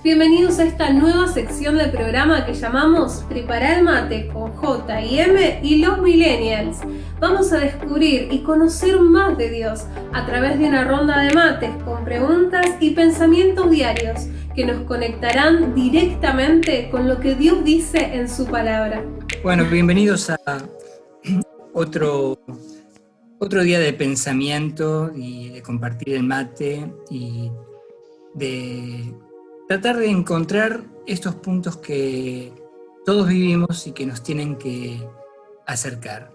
Bienvenidos a esta nueva sección del programa que llamamos Prepara el mate con J y M y los Millennials. Vamos a descubrir y conocer más de Dios a través de una ronda de mates con preguntas y pensamientos diarios que nos conectarán directamente con lo que Dios dice en su palabra. Bueno, bienvenidos a otro día de pensamiento y de compartir el mate y de tratar de encontrar estos puntos que todos vivimos y que nos tienen que acercar.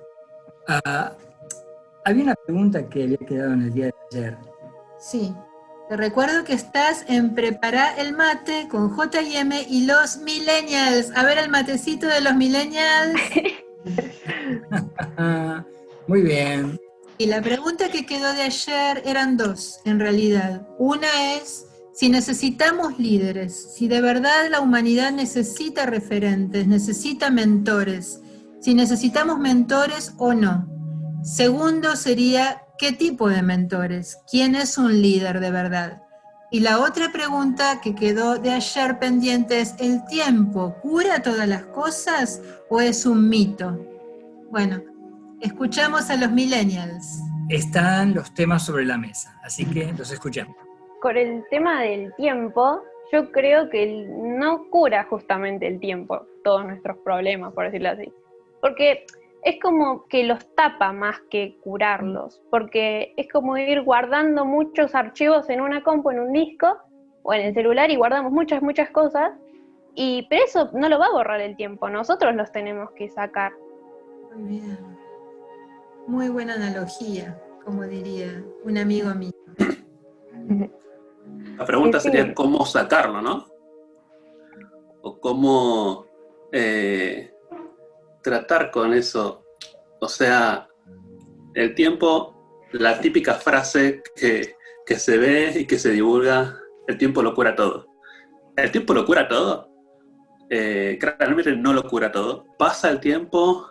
Había una pregunta que había quedado en el día de ayer. Sí, te recuerdo que estás en Prepara el mate con J&M y los Millennials. A ver el matecito de los Millennials. Muy bien. Y la pregunta que quedó de ayer eran dos, en realidad. Una es si necesitamos líderes, si de verdad la humanidad necesita referentes, necesita mentores, si necesitamos mentores o no. Segundo sería, ¿qué tipo de mentores? ¿Quién es un líder de verdad? Y la otra pregunta que quedó de ayer pendiente es, ¿el tiempo cura todas las cosas o es un mito? Bueno, escuchamos a los Millennials. Están los temas sobre la mesa, así que los escuchamos. Con el tema del tiempo, yo creo que no cura justamente el tiempo todos nuestros problemas, por decirlo así. Porque es como que los tapa más que curarlos, porque es como ir guardando muchos archivos en una compu, en un disco, o en el celular, y guardamos muchas cosas, pero eso no lo va a borrar el tiempo, nosotros los tenemos que sacar. Muy bien. Muy buena analogía, como diría un amigo mío. La pregunta Sí. sería cómo sacarlo, ¿no? O cómo tratar con eso. O sea, el tiempo, la típica frase que se ve y que se divulga, el tiempo lo cura todo. ¿El tiempo lo cura todo? Claramente no lo cura todo. Pasa el tiempo,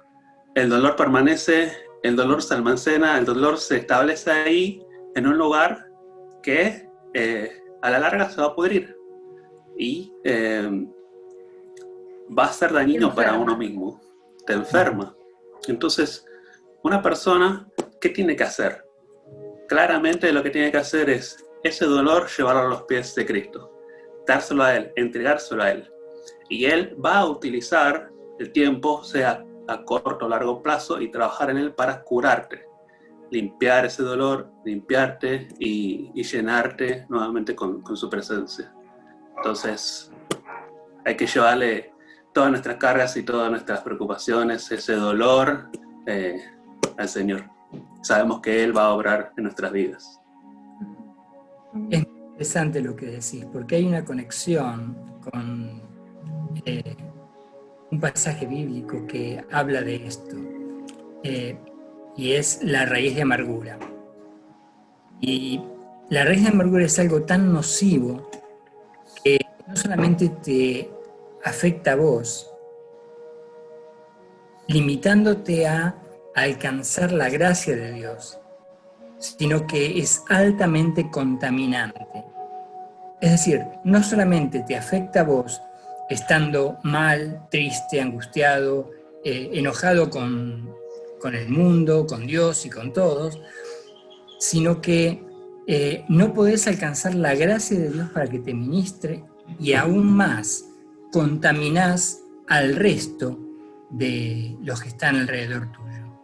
el dolor permanece, el dolor se almacena, el dolor se establece ahí, en un lugar que a la larga se va a pudrir y va a ser dañino para uno mismo, te enferma. Entonces, una persona, ¿qué tiene que hacer? Claramente lo que tiene que hacer es ese dolor llevarlo a los pies de Cristo, dárselo a Él, entregárselo a Él. Y Él va a utilizar el tiempo, sea a corto o largo plazo, y trabajar en Él para curarte, limpiar ese dolor, limpiarte y llenarte nuevamente con su presencia. Entonces, hay que llevarle todas nuestras cargas y todas nuestras preocupaciones, ese dolor, al Señor. Sabemos que Él va a obrar en nuestras vidas. Es interesante lo que decís, porque hay una conexión con un pasaje bíblico que habla de esto, y es la raíz de amargura. Y la raíz de amargura es algo tan nocivo que no solamente te afecta a vos, limitándote a alcanzar la gracia de Dios, sino que es altamente contaminante. Es decir, no solamente te afecta a vos estando mal, triste, angustiado, enojado con el mundo, con Dios y con todos, sino que no podés alcanzar la gracia de Dios para que te ministre, y aún más contaminás al resto de los que están alrededor tuyo.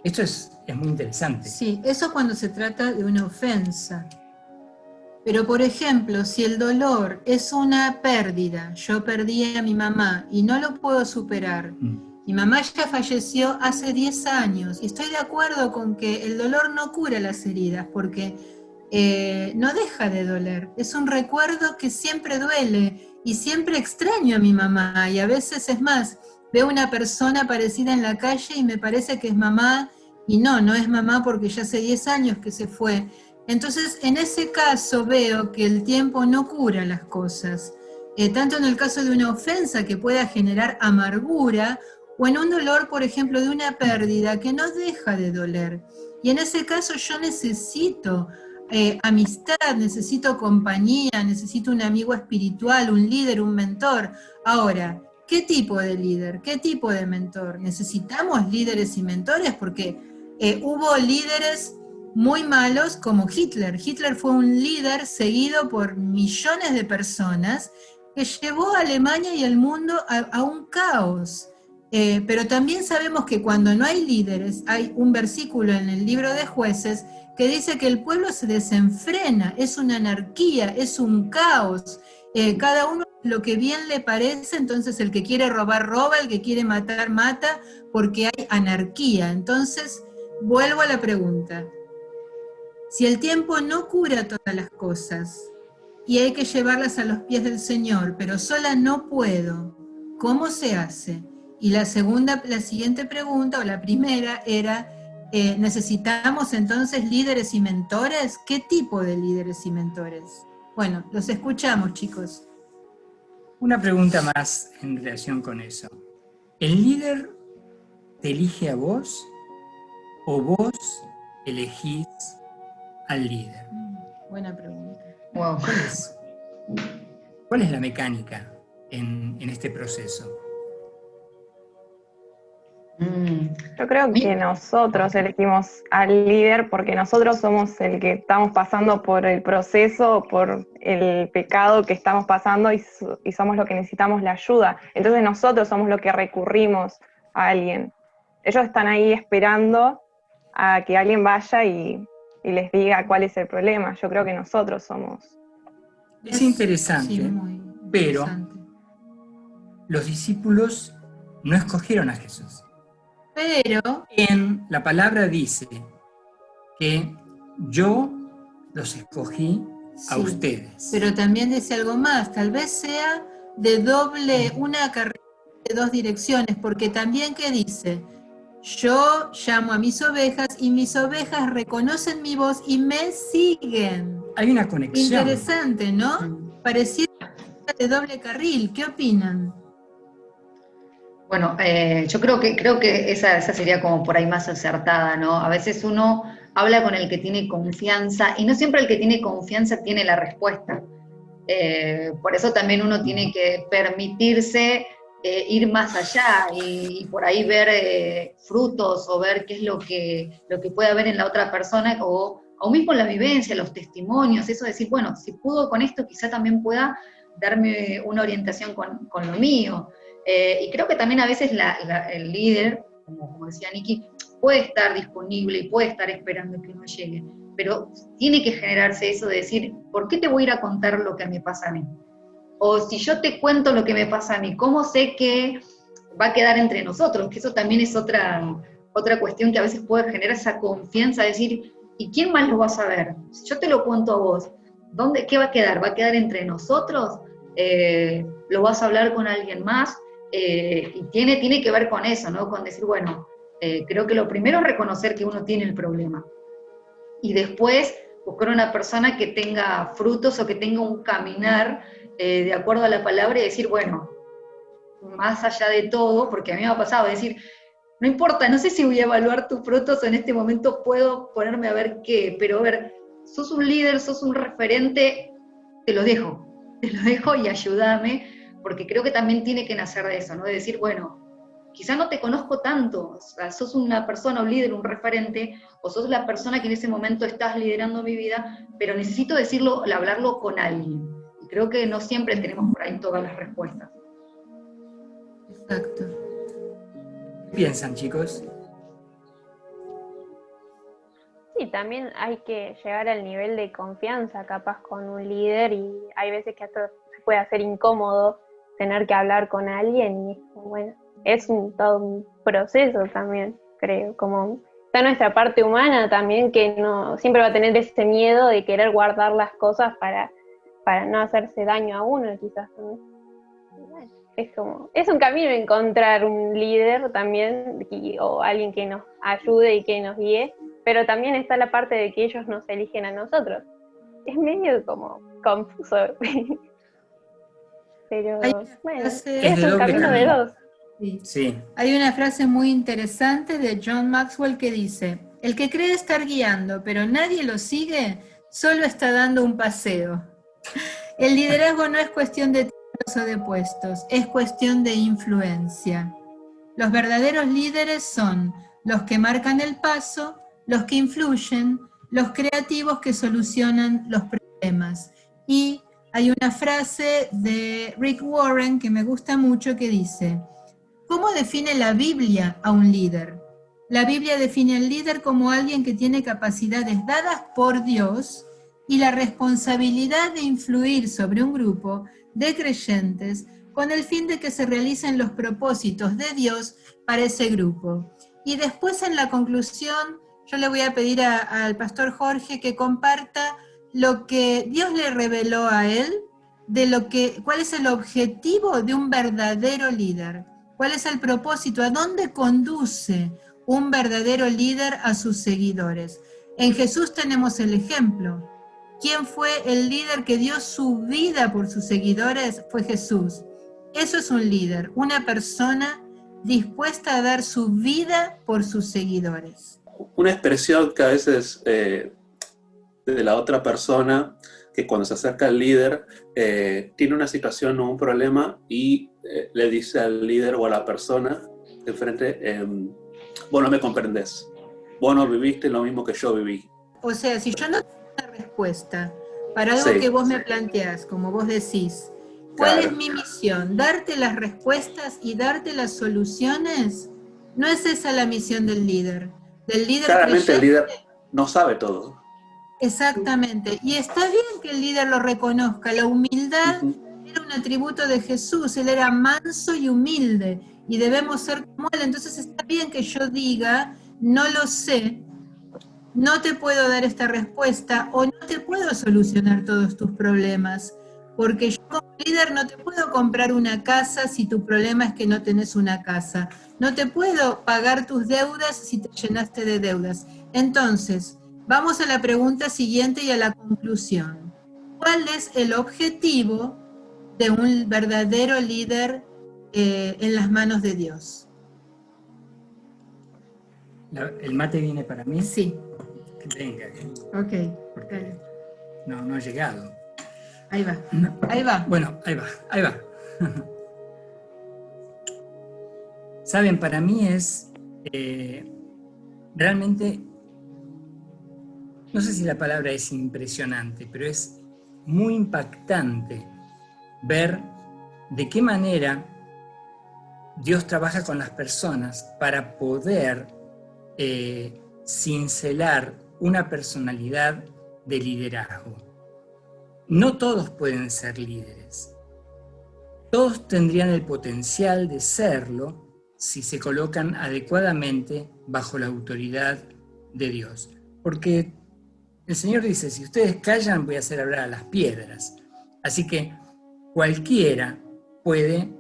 Esto es muy interesante. Sí, eso cuando se trata de una ofensa. Pero, por ejemplo, si el dolor es una pérdida, yo perdí a mi mamá y no lo puedo superar, mi mamá ya falleció hace 10 años, y estoy de acuerdo con que el dolor no cura las heridas, porque no deja de doler. Es un recuerdo que siempre duele, y siempre extraño a mi mamá, y a veces es más, veo una persona parecida en la calle y me parece que es mamá, y no es mamá porque ya hace 10 años que se fue. Entonces, en ese caso veo que el tiempo no cura las cosas, tanto en el caso de una ofensa que pueda generar amargura, o en un dolor, por ejemplo, de una pérdida que no deja de doler. Y en ese caso yo necesito amistad, necesito compañía, necesito un amigo espiritual, un líder, un mentor. Ahora, ¿qué tipo de líder? ¿Qué tipo de mentor? ¿Necesitamos líderes y mentores? Porque hubo líderes muy malos como Hitler. Hitler fue un líder seguido por millones de personas que llevó a Alemania y al mundo a un caos. Pero también sabemos que cuando no hay líderes, hay un versículo en el libro de Jueces que dice que el pueblo se desenfrena, es una anarquía, es un caos. Cada uno lo que bien le parece, entonces el que quiere robar, roba, el que quiere matar, mata, porque hay anarquía. Entonces, vuelvo a la pregunta. Si el tiempo no cura todas las cosas y hay que llevarlas a los pies del Señor, pero sola no puedo, ¿cómo se hace? Y la siguiente pregunta, o la primera, era, ¿necesitamos entonces líderes y mentores? ¿Qué tipo de líderes y mentores? Bueno, los escuchamos, chicos. Una pregunta más en relación con eso. ¿El líder te elige a vos o vos elegís al líder? Buena pregunta. Wow. ¿Cuál es la mecánica en este proceso? Yo creo que nosotros elegimos al líder porque nosotros somos el que estamos pasando por el proceso, por el pecado que estamos pasando y somos los que necesitamos la ayuda. Entonces nosotros somos los que recurrimos a alguien. Ellos están ahí esperando a que alguien vaya y les diga cuál es el problema. Yo creo que nosotros somos. Es interesante, Sí, muy pero interesante. los discípulos no escogieron a Jesús. Pero, En la palabra dice que yo los escogí a sí, ustedes. pero también dice algo más, tal vez sea de doble, una carrera de dos direcciones, porque también ¿qué dice? Yo llamo a mis ovejas y mis ovejas reconocen mi voz y me siguen. Hay una conexión. Interesante, ¿no? Pareciera de doble carril. ¿Qué opinan? Bueno, yo creo que esa sería como por ahí más acertada, ¿no? A veces uno habla con el que tiene confianza y no siempre el que tiene confianza tiene la respuesta. Por eso también uno tiene que permitirse ir más allá y por ahí ver frutos o ver qué es lo que puede haber en la otra persona o mismo la vivencia, los testimonios, eso de decir, bueno, si pudo con esto, quizá también pueda darme una orientación con lo mío. Y creo que también a veces el líder, como decía Nikki, puede estar disponible y puede estar esperando que uno llegue, pero tiene que generarse eso de decir, ¿por qué te voy a ir a contar lo que me pasa a mí? O si yo te cuento lo que me pasa a mí, ¿cómo sé que va a quedar entre nosotros? Que eso también es otra cuestión que a veces puede generar esa confianza, de decir, ¿y quién más lo va a saber? Si yo te lo cuento a vos, ¿qué va a quedar? ¿Va a quedar entre nosotros? ¿Lo vas a hablar con alguien más? Y tiene que ver con eso, ¿no? Con decir, bueno, creo que lo primero es reconocer que uno tiene el problema. Y después buscar una persona que tenga frutos o que tenga un caminar de acuerdo a la palabra y decir, bueno, más allá de todo, porque a mí me ha pasado decir, no importa, no sé si voy a evaluar tus frutos o en este momento puedo ponerme a ver qué, pero a ver, sos un líder, sos un referente, te lo dejo y ayúdame, porque creo que también tiene que nacer de eso, ¿no? De decir, bueno, quizá no te conozco tanto, o sea, sos una persona, un líder, un referente, o sos la persona que en ese momento estás liderando mi vida, pero necesito decirlo, hablarlo con alguien. Y creo que no siempre tenemos por ahí todas las respuestas. Exacto. ¿Qué piensan, chicos? Sí, también hay que llegar al nivel de confianza capaz con un líder y hay veces que hasta se puede hacer incómodo tener que hablar con alguien y es como, bueno, es todo un proceso también, creo, como está nuestra parte humana también que no siempre va a tener ese miedo de querer guardar las cosas para no hacerse daño a uno quizás también. Bueno, es un camino encontrar un líder también o alguien que nos ayude y que nos guíe, pero también está la parte de que ellos nos eligen a nosotros. Es medio como confuso. Pero bueno, es un camino de dos. Sí. Sí. Hay una frase muy interesante de John Maxwell que dice, el que cree estar guiando, pero nadie lo sigue, solo está dando un paseo. El liderazgo no es cuestión de títulos o de puestos, es cuestión de influencia. Los verdaderos líderes son los que marcan el paso, los que influyen, los creativos que solucionan los problemas. Y hay una frase de Rick Warren que me gusta mucho que dice: ¿cómo define la Biblia a un líder? La Biblia define al líder como alguien que tiene capacidades dadas por Dios y la responsabilidad de influir sobre un grupo de creyentes con el fin de que se realicen los propósitos de Dios para ese grupo. Y después, en la conclusión, yo le voy a pedir al pastor Jorge que comparta lo que Dios le reveló a él, de cuál es el objetivo de un verdadero líder, cuál es el propósito, a dónde conduce un verdadero líder a sus seguidores. En Jesús tenemos el ejemplo. ¿Quién fue el líder que dio su vida por sus seguidores? Fue Jesús. Eso es un líder, una persona dispuesta a dar su vida por sus seguidores. Una expresión que a veces de la otra persona, que cuando se acerca al líder, tiene una situación o un problema y le dice al líder o a la persona de frente, vos no me comprendés, vos no viviste lo mismo que yo viví. O sea, si yo no tengo una respuesta para algo que vos me planteás, como vos decís, ¿cuál es mi misión? ¿Darte las respuestas y darte las soluciones? No es esa la misión del líder. Del líder claramente creyente. El líder no sabe todo. Exactamente. Y está bien que el líder lo reconozca. La humildad era un atributo de Jesús. Él era manso y humilde. Y debemos ser como él. Entonces está bien que yo diga, no lo sé, no te puedo dar esta respuesta o no te puedo solucionar todos tus problemas. Porque yo como líder no te puedo comprar una casa si tu problema es que no tenés una casa. No te puedo pagar tus deudas si te llenaste de deudas. Entonces, vamos a la pregunta siguiente y a la conclusión. ¿Cuál es el objetivo de un verdadero líder en las manos de Dios? ¿El mate viene para mí? Sí. Venga. Ok. Porque no ha llegado. Ahí va. No. Ahí va. Bueno, ahí va. Saben, para mí es realmente, no sé si la palabra es impresionante, pero es muy impactante ver de qué manera Dios trabaja con las personas para poder cincelar una personalidad de liderazgo. No todos pueden ser líderes. Todos tendrían el potencial de serlo si se colocan adecuadamente bajo la autoridad de Dios. Porque el Señor dice, si ustedes callan, voy a hacer hablar a las piedras. Así que cualquiera puede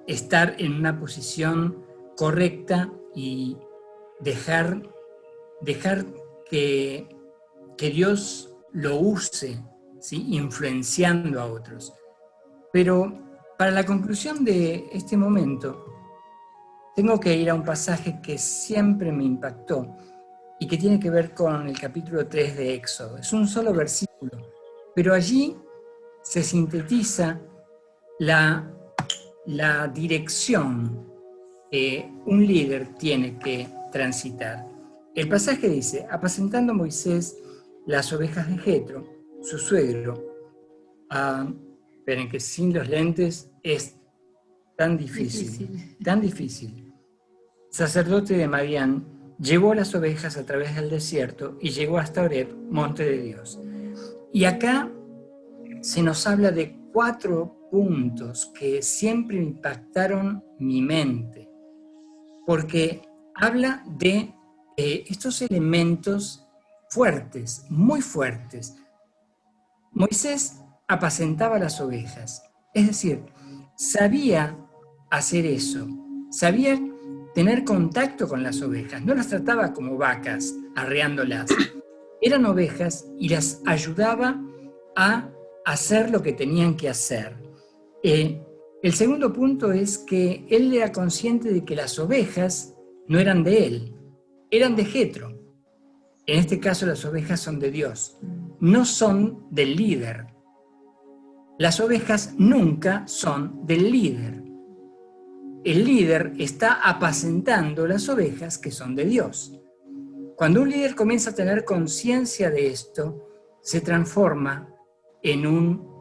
estar en una posición correcta y dejar que Dios lo use, ¿sí? Influenciando a otros. Pero para la conclusión de este momento, tengo que ir a un pasaje que siempre me impactó y que tiene que ver con el capítulo 3 de Éxodo. Es un solo versículo, pero allí se sintetiza la dirección que un líder tiene que transitar. El pasaje dice, apacentando Moisés las ovejas de Jetro, su suegro. Esperen que sin los lentes es tan difícil. Sacerdote de Madián, llevó las ovejas a través del desierto y llegó hasta Horeb, monte de Dios. Y acá se nos habla de 4 puntos que siempre impactaron mi mente, porque habla de estos elementos fuertes, muy fuertes. Moisés apacentaba las ovejas, es decir, sabía hacer eso, sabía tener contacto con las ovejas, no las trataba como vacas, arreándolas, eran ovejas y las ayudaba a hacer lo que tenían que hacer. El segundo punto es que él era consciente de que las ovejas no eran de él, eran de Jetro. En este caso las ovejas son de Dios, no son del líder. Las ovejas nunca son del líder. El líder está apacentando las ovejas que son de Dios. Cuando un líder comienza a tener conciencia de esto, se transforma en un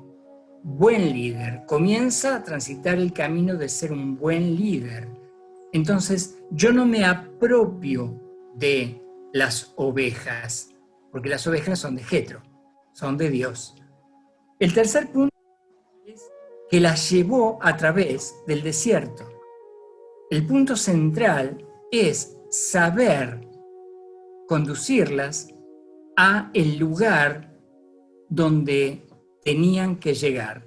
buen líder, comienza a transitar el camino de ser un buen líder. Entonces, yo no me apropio de las ovejas, porque las ovejas son de Jetro, son de Dios. El tercer punto es que las llevó a través del desierto. El punto central es saber conducirlas a el lugar donde tenían que llegar.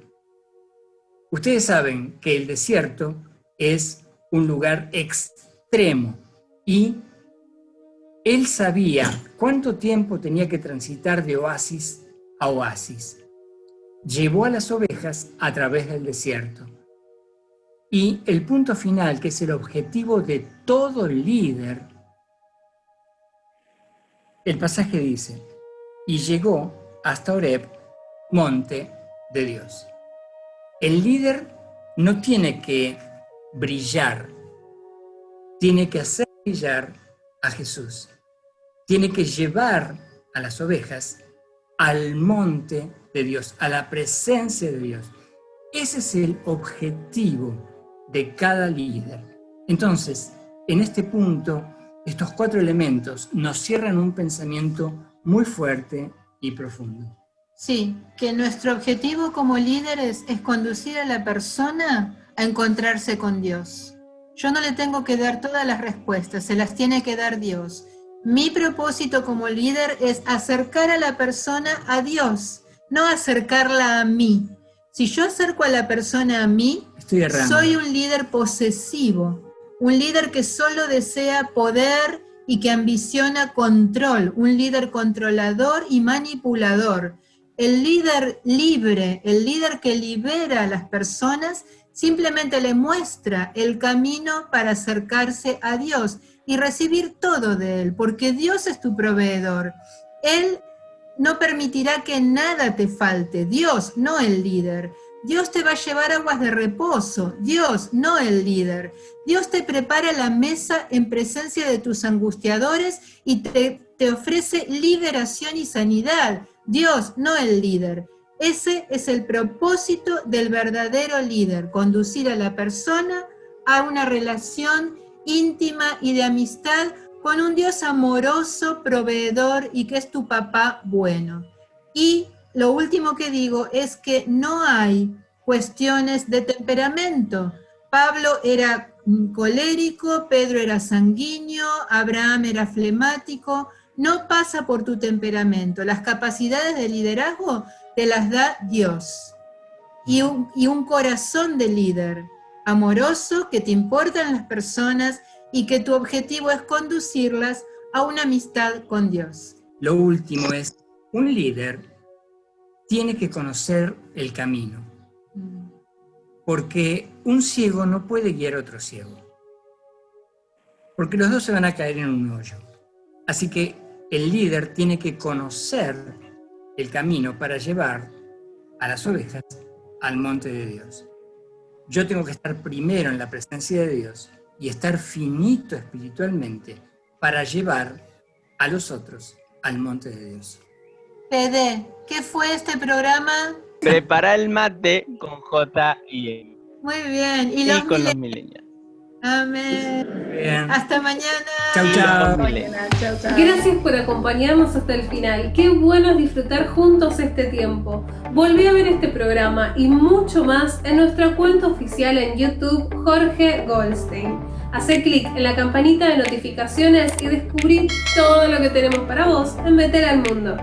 Ustedes saben que el desierto es un lugar extremo y él sabía cuánto tiempo tenía que transitar de oasis a oasis. Llevó a las ovejas a través del desierto. Y el punto final, que es el objetivo de todo líder, el pasaje dice, y llegó hasta Horeb, monte de Dios. El líder no tiene que brillar, tiene que hacer brillar a Jesús. Tiene que llevar a las ovejas al monte de Dios, a la presencia de Dios. Ese es el objetivo de cada líder. Entonces, en este punto, estos 4 elementos nos cierran un pensamiento muy fuerte y profundo. Sí, que nuestro objetivo como líderes es conducir a la persona a encontrarse con Dios. Yo no le tengo que dar todas las respuestas, se las tiene que dar Dios. Mi propósito como líder es acercar a la persona a Dios, no acercarla a mí. Si yo acerco a la persona a mí, soy un líder posesivo, un líder que solo desea poder y que ambiciona control, un líder controlador y manipulador. El líder libre, el líder que libera a las personas, simplemente le muestra el camino para acercarse a Dios y recibir todo de Él, porque Dios es tu proveedor. Él no permitirá que nada te falte, Dios, no el líder. Dios te va a llevar aguas de reposo, Dios, no el líder. Dios te prepara la mesa en presencia de tus angustiadores y te ofrece liberación y sanidad, Dios, no el líder. Ese es el propósito del verdadero líder, conducir a la persona a una relación íntima y de amistad con un Dios amoroso, proveedor y que es tu papá bueno. Y lo último que digo es que no hay cuestiones de temperamento. Pablo era colérico, Pedro era sanguíneo, Abraham era flemático. No pasa por tu temperamento. Las capacidades de liderazgo te las da Dios. Y un corazón de líder amoroso, que te importan las personas y que tu objetivo es conducirlas a una amistad con Dios. Lo último es, un líder tiene que conocer el camino, porque un ciego no puede guiar a otro ciego, porque los dos se van a caer en un hoyo. Así que el líder tiene que conocer el camino para llevar a las ovejas al monte de Dios. Yo tengo que estar primero en la presencia de Dios y estar finito espiritualmente para llevar a los otros al monte de Dios. Fede, ¿qué fue este programa? Prepara el mate con J y M. Muy bien. Y con los millennials. Amén. Bien. Hasta mañana. Chau, chau. Gracias por acompañarnos hasta el final. Qué bueno es disfrutar juntos este tiempo. Volví a ver este programa y mucho más en nuestra cuenta oficial en YouTube, Jorge Goldstein. Hacé clic en la campanita de notificaciones y descubrí todo lo que tenemos para vos en Meter al Mundo.